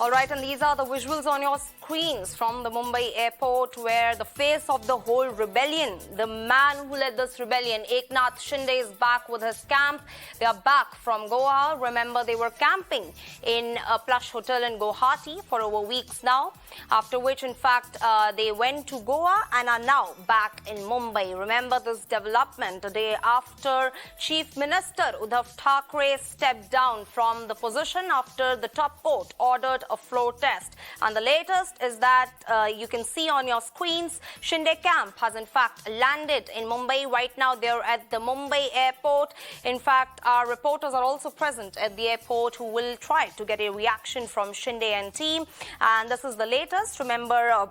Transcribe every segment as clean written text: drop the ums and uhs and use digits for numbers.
All right, and these are the visuals on your screens from the Mumbai airport where the face of the whole rebellion, the man who led this rebellion, Eknath Shinde, is back with his camp. They are back from Goa. Remember, they were camping in a plush hotel in Guwahati for over weeks now, after which, in fact, they went to Goa and are now back in Mumbai. Remember this development a day after Chief Minister Uddhav Thackeray stepped down from the position after the top court ordered a floor test. And the latest is that you can see on your screens, Shinde camp has in fact landed in Mumbai. Right now they're at the Mumbai airport. In fact, our reporters are also present at the airport who will try to get a reaction from Shinde and team. And this is the latest. Remember,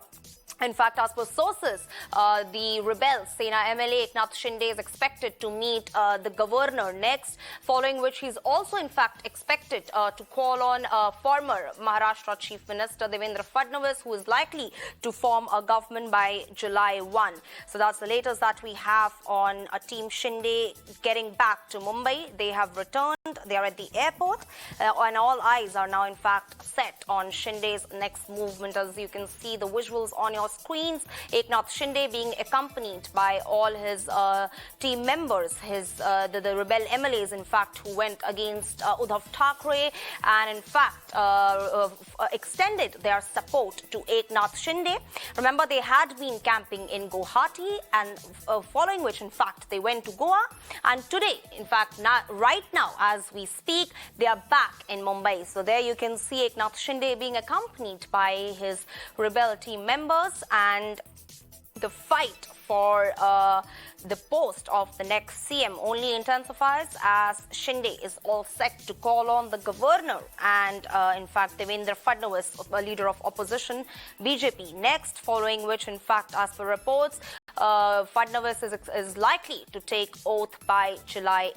in fact, as per sources, the rebel Sena MLA Eknath Shinde is expected to meet the governor next, following which he's also, in fact, expected to call on former Maharashtra Chief Minister Devendra Fadnavis, who is likely to form a government by July 1. So that's the latest that we have on Team Shinde getting back to Mumbai. They have returned. They are at the airport, and all eyes are now, in fact, set on Shinde's next movement. As you can see the visuals on your screens, Eknath Shinde being accompanied by all his team members, the rebel MLAs, in fact, who went against Uddhav Thackeray and, in fact, extended their support to Eknath Shinde. Remember, they had been camping in Guwahati, and following which, in fact, they went to Goa. And today, in fact, right now, as we speak, they are back in Mumbai. So there you can see Eknath Shinde being accompanied by his rebel team members, and the fight for the post of the next CM only intensifies as Shinde is all set to call on the governor and, in fact, Devendra Fadnavis, a leader of opposition BJP, next, following which, in fact, as per reports, Fadnavis is likely to take oath by July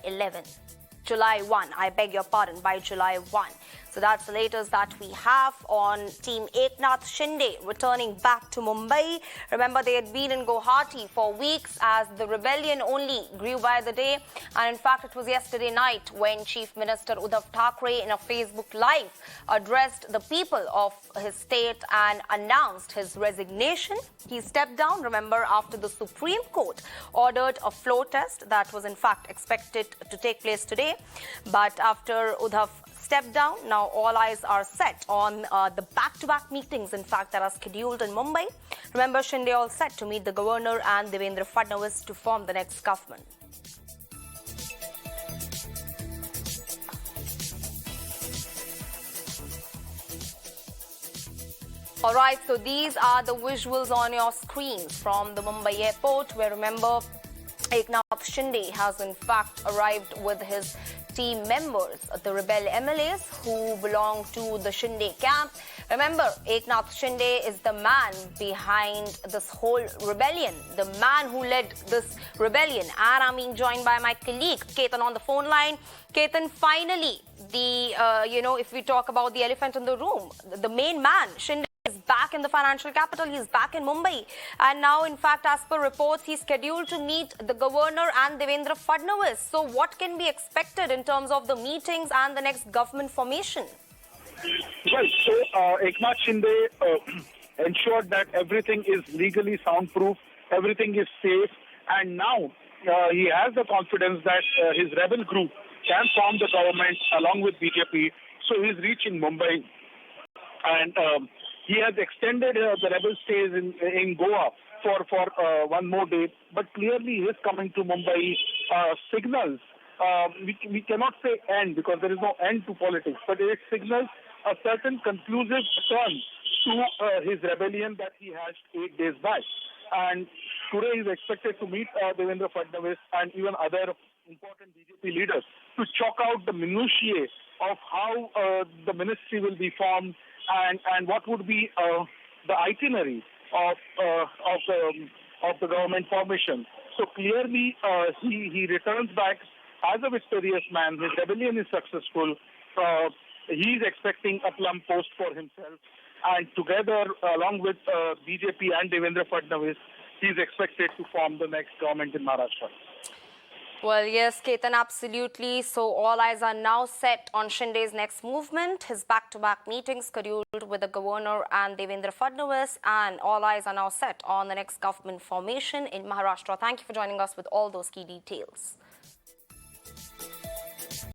1, I beg your pardon, by July 1. So that's the latest that we have on Team Eknath Shinde returning back to Mumbai. Remember, they had been in Guwahati for weeks as the rebellion only grew by the day. And in fact, it was yesterday night when Chief Minister Uddhav Thackeray in a Facebook Live addressed the people of his state and announced his resignation. He stepped down, remember, after the Supreme Court ordered a floor test that was in fact expected to take place today. But after Uddhav stepped down, now all eyes are set on the back-to-back meetings, in fact, that are scheduled in Mumbai. Remember, Shinde all set to meet the governor and Devendra Fadnavis to form the next government. All right, so these are the visuals on your screens from the Mumbai airport, where, remember, Eknath Shinde has in fact arrived with his team members, the rebel MLAs who belong to the Shinde camp. Remember, Eknath Shinde is the man behind this whole rebellion, the man who led this rebellion. And I'm being joined by my colleague Ketan on the phone line. Ketan, finally, if we talk about the elephant in the room, the main man, Shinde, is back in the financial capital. He's back in Mumbai. And now, in fact, as per reports, he's scheduled to meet the governor and Devendra Fadnavis. So what can be expected in terms of the meetings and the next government formation? Well, so Eknath Shinde ensured that everything is legally soundproof, everything is safe, and now he has the confidence that his rebel group can form the government along with BJP. So he's reaching Mumbai, and he has extended the rebel stays in Goa for one more day. But clearly his coming to Mumbai signals, we cannot say end because there is no end to politics, but it signals a certain conclusive turn to his rebellion that he had 8 days back. And today he is expected to meet Devendra Fadnavis and even other important BJP leaders to chalk out the minutiae of how the ministry will be formed and what would be the itinerary of the government formation. So clearly he returns back as a victorious man. His rebellion is successful. He is expecting a plum post for himself, and together along with BJP and Devendra Fadnavis, he is expected to form the next government in Maharashtra. Well, yes, Ketan, absolutely. So all eyes are now set on Shinde's next movement, his back-to-back meetings scheduled with the governor and Devendra Fadnavis, and all eyes are now set on the next government formation in Maharashtra. Thank you for joining us with all those key details.